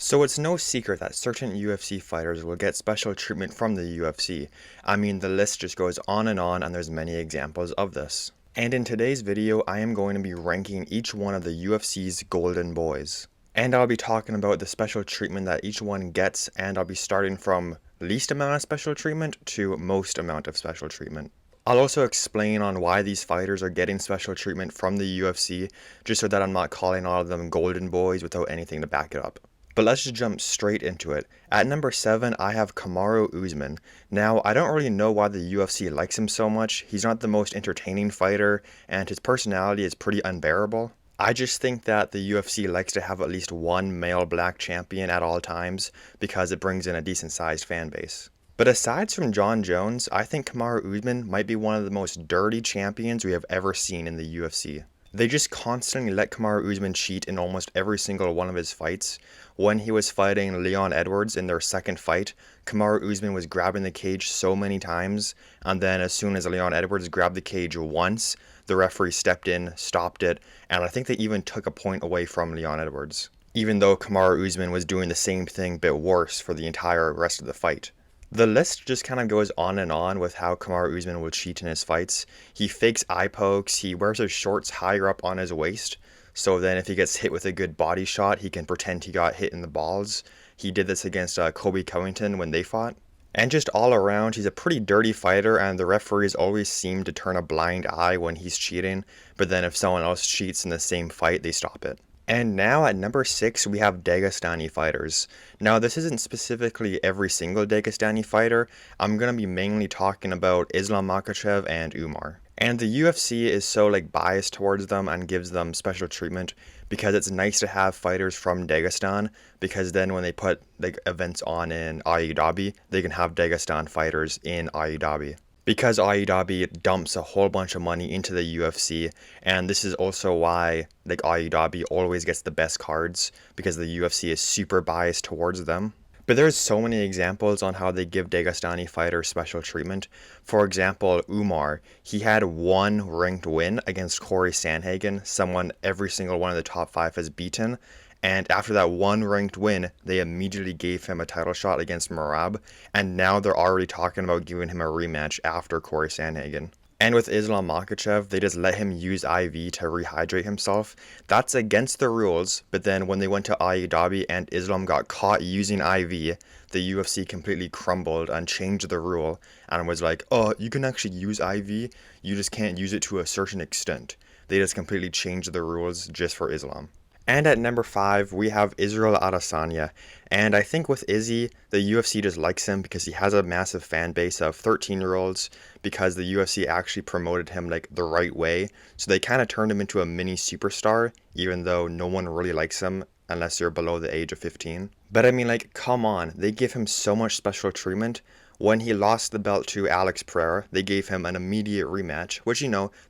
So it's no secret that certain UFC fighters will get special treatment from the UFC. I mean, the list just goes on, and there's many examples of this. And in today's video, I am going to be ranking each one of the UFC's golden boys. And I'll be talking about the special treatment that each one gets, and I'll be starting from least amount of special treatment to most amount of special treatment. I'll also explain on why these fighters are getting special treatment from the UFC, just so that I'm not calling all of them golden boys without anything to back it up. But let's just jump straight into it. At number 7, I have Kamaru Usman. Now, I don't really know why the UFC likes him so much. He's not the most entertaining fighter, and his personality is pretty unbearable. I just think that the UFC likes to have at least one male black champion at all times, because it brings in a decent sized fan base. But aside from Jon Jones, I think Kamaru Usman might be one of the most dirty champions we have ever seen in the UFC. They just constantly let Kamaru Usman cheat in almost every single one of his fights. When he was fighting Leon Edwards in their second fight, Kamaru Usman was grabbing the cage so many times, and then as soon as Leon Edwards grabbed the cage once, the referee stepped in, stopped it, and I think they even took a point away from Leon Edwards, even though Kamaru Usman was doing the same thing but worse for the entire rest of the fight. The list just kind of goes on and on with how Kamaru Usman will cheat in his fights. He fakes eye pokes, he wears his shorts higher up on his waist, so then if he gets hit with a good body shot, he can pretend he got hit in the balls. He did this against Kobe Covington when they fought. And just all around, he's a pretty dirty fighter, and the referees always seem to turn a blind eye when he's cheating, but then if someone else cheats in the same fight, they stop it. And now at number 6, we have Dagestani fighters. Now this isn't specifically every single Dagestani fighter. I'm going to be mainly talking about Islam Makhachev and Umar. And the UFC is so biased towards them and gives them special treatment because it's nice to have fighters from Dagestan, because then when they put events on in Abu Dhabi, they can have Dagestan fighters in Abu Dhabi. Because Abu Dhabi dumps a whole bunch of money into the UFC, and this is also why Abu Dhabi always gets the best cards, because the UFC is super biased towards them. But there's so many examples on how they give Dagestani fighters special treatment. For example, Umar, he had one ranked win against Corey Sandhagen, someone every single one of the top 5 has beaten. And after that one ranked win, they immediately gave him a title shot against Merab, and now they're already talking about giving him a rematch after Corey Sandhagen. And with Islam Makhachev, they just let him use IV to rehydrate himself. That's against the rules, but then when they went to Abu Dhabi and Islam got caught using IV, the UFC completely crumbled and changed the rule and was like, oh, you can actually use IV, you just can't use it to a certain extent. They just completely changed the rules just for Islam. And at number 5, we have Israel Adesanya. And I think with Izzy, the UFC just likes him because he has a massive fan base of 13-year-olds, because the UFC actually promoted him the right way. So they kind of turned him into a mini superstar, even though no one really likes him unless you're below the age of 15. But I mean, come on, they give him so much special treatment. When he lost the belt to Alex Pereira, they gave him an immediate rematch, which,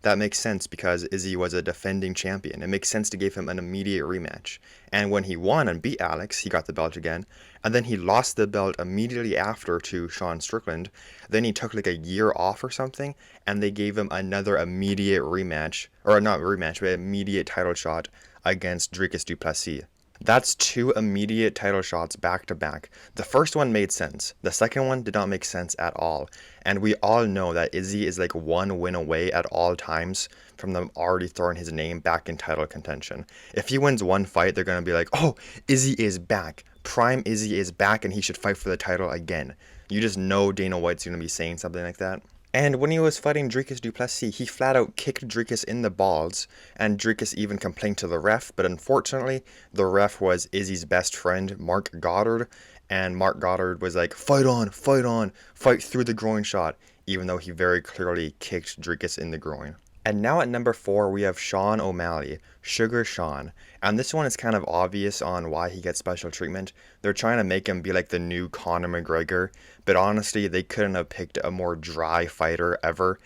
that makes sense because Izzy was a defending champion. It makes sense to give him an immediate rematch. And when he won and beat Alex, he got the belt again. And then he lost the belt immediately after to Sean Strickland. Then he took a year off or something, and they gave him another immediate rematch, or not rematch, but immediate title shot against Dricus du Plessis. That's 2 immediate title shots back to back. The first one made sense. The second one did not make sense at all. And we all know that Izzy is one win away at all times from them already throwing his name back in title contention. If he wins one fight, they're going to be like, oh, Izzy is back. Prime Izzy is back and he should fight for the title again. You just know Dana White's going to be saying something like that. And when he was fighting Dricus du Plessis, he flat out kicked Dricus in the balls, and Dricus even complained to the ref, but unfortunately, the ref was Izzy's best friend, Mark Goddard, and Mark Goddard was like, fight on, fight through the groin shot, even though he very clearly kicked Dricus in the groin. And now at number 4, we have Sean O'Malley, Sugar Sean. And this one is kind of obvious on why he gets special treatment. They're trying to make him be the new Conor McGregor, but honestly, they couldn't have picked a more dry fighter ever.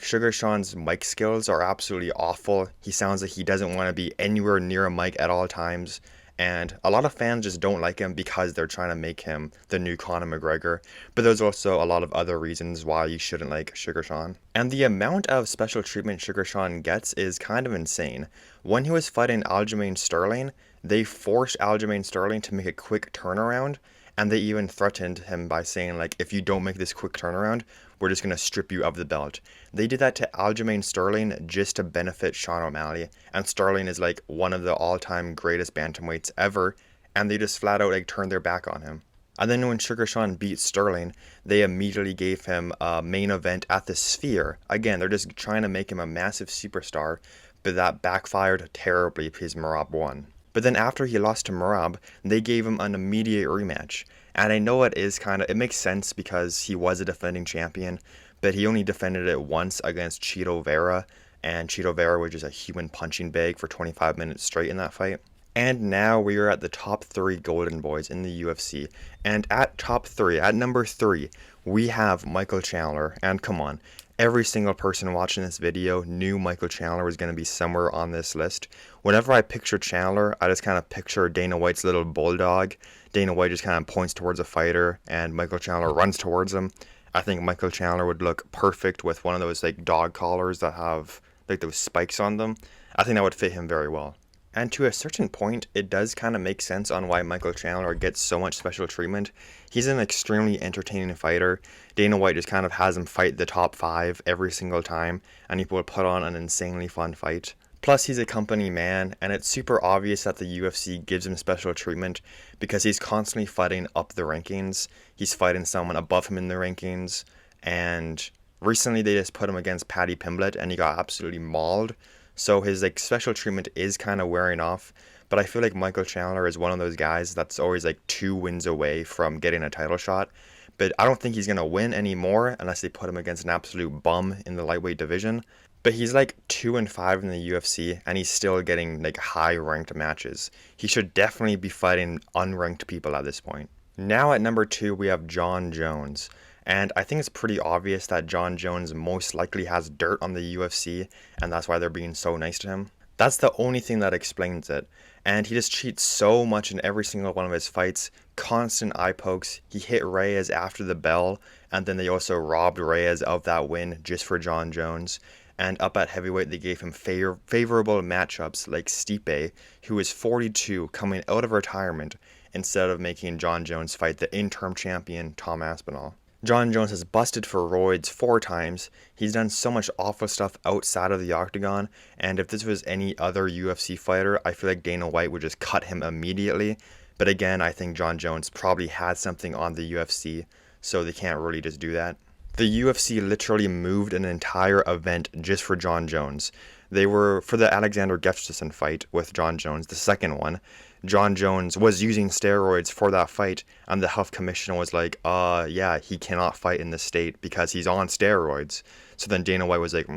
Sugar Sean's mic skills are absolutely awful. He sounds like he doesn't want to be anywhere near a mic at all times. And a lot of fans just don't like him because they're trying to make him the new Conor McGregor. But there's also a lot of other reasons why you shouldn't like Sugar Sean. And the amount of special treatment Sugar Sean gets is kind of insane. When he was fighting Aljamain Sterling, they forced Aljamain Sterling to make a quick turnaround, and they even threatened him by saying, like, if you don't make this quick turnaround, we're just going to strip you of the belt. They did that to Aljamain Sterling just to benefit Sean O'Malley, and Sterling is like one of the all-time greatest bantamweights ever, and they just flat out like turned their back on him. And then when Sugar Sean beat Sterling, they immediately gave him a main event at the Sphere. Again, they're just trying to make him a massive superstar, but that backfired terribly because Merab won. But then after he lost to Merab, they gave him an immediate rematch. And I know it makes sense because he was a defending champion, but he only defended it once against Chito Vera, and Chito Vera was just a human punching bag for 25 minutes straight in that fight. And now we are at the top 3 Golden Boys in the UFC. And at number 3, we have Michael Chandler. And come on, every single person watching this video knew Michael Chandler was going to be somewhere on this list. Whenever I picture Chandler, I just kind of picture Dana White's little bulldog. Dana White just kind of points towards a fighter, and Michael Chandler runs towards him. I think Michael Chandler would look perfect with one of those like dog collars that have like those spikes on them. I think that would fit him very well. And to a certain point, it does kind of make sense on why Michael Chandler gets so much special treatment. He's an extremely entertaining fighter. Dana White just kind of has him fight the top 5 every single time, and he will put on an insanely fun fight. Plus, he's a company man, and it's super obvious that the UFC gives him special treatment because he's constantly fighting up the rankings. He's fighting someone above him in the rankings, and recently they just put him against Paddy Pimblett, and he got absolutely mauled. So his like special treatment is kind of wearing off, but I feel like Michael Chandler is one of those guys that's always like 2 wins away from getting a title shot. But I don't think he's going to win anymore unless they put him against an absolute bum in the lightweight division. But he's like 2-5 in the UFC, and he's still getting like high ranked matches. He should definitely be fighting unranked people at this point. Now at number 2 we have Jon Jones. And I think it's pretty obvious that Jon Jones most likely has dirt on the UFC, and that's why they're being so nice to him. That's the only thing that explains it. And he just cheats so much in every single one of his fights. Constant eye pokes. He hit Reyes after the bell, and then they also robbed Reyes of that win just for Jon Jones. And up at heavyweight, they gave him favorable matchups like Stipe, who is 42 coming out of retirement, instead of making Jon Jones fight the interim champion Tom Aspinall. Jon Jones has busted for roids 4 times. He's done so much awful stuff outside of the octagon, and if this was any other UFC fighter, I feel like Dana White would just cut him immediately. But again, I think Jon Jones probably had something on the UFC, so they can't really just do that. The UFC literally moved an entire event just for Jon Jones. They were for the Alexander Gustafsson fight with Jon Jones, the second one. Jon Jones was using steroids for that fight, and the health commission was like, yeah, he cannot fight in this state because he's on steroids. So then Dana White was like,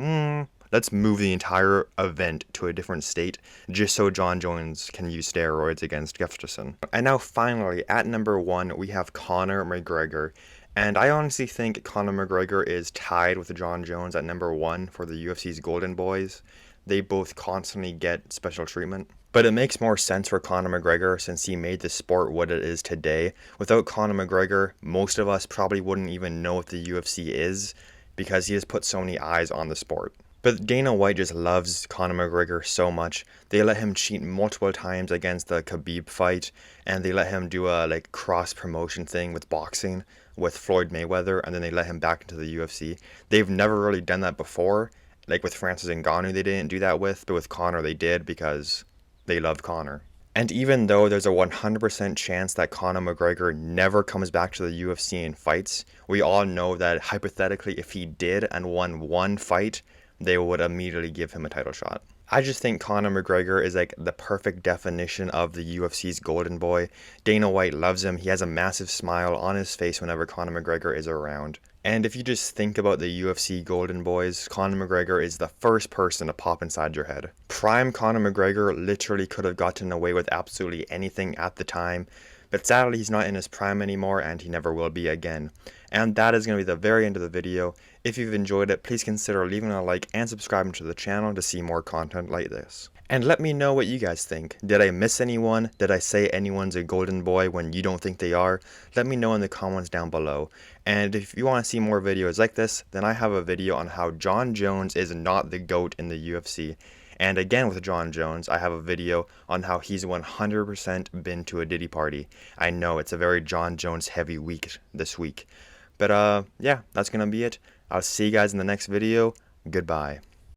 let's move the entire event to a different state just so Jon Jones can use steroids against Gustafsson. And now finally, at number 1, we have Conor McGregor. And I honestly think Conor McGregor is tied with Jon Jones at number 1 for the UFC's Golden Boys. They both constantly get special treatment. But it makes more sense for Conor McGregor since he made the sport what it is today. Without Conor McGregor, most of us probably wouldn't even know what the UFC is because he has put so many eyes on the sport. But Dana White just loves Conor McGregor so much. They let him cheat multiple times against the Khabib fight, and they let him do a like cross promotion thing with boxing with Floyd Mayweather, and then they let him back into the UFC. They've never really done that before. Like with Francis Ngannou, they didn't do that with, but with Conor they did because they love Conor. And even though there's a 100% chance that Conor McGregor never comes back to the UFC and fights, we all know that hypothetically if he did and won one fight, they would immediately give him a title shot. I just think Conor McGregor is like the perfect definition of the UFC's golden boy. Dana White loves him. He has a massive smile on his face whenever Conor McGregor is around. And if you just think about the UFC golden boys, Conor McGregor is the first person to pop inside your head. Prime Conor McGregor literally could have gotten away with absolutely anything at the time, but sadly he's not in his prime anymore and he never will be again. And that is going to be the very end of the video. If you've enjoyed it, please consider leaving a like and subscribing to the channel to see more content like this. And let me know what you guys think. Did I miss anyone? Did I say anyone's a golden boy when you don't think they are? Let me know in the comments down below. And if you want to see more videos like this, then I have a video on how Jon Jones is not the GOAT in the UFC. And again with Jon Jones, I have a video on how he's 100% been to a Diddy party. I know it's a very Jon Jones heavy week this week. But yeah, that's gonna be it. I'll see you guys in the next video. Goodbye.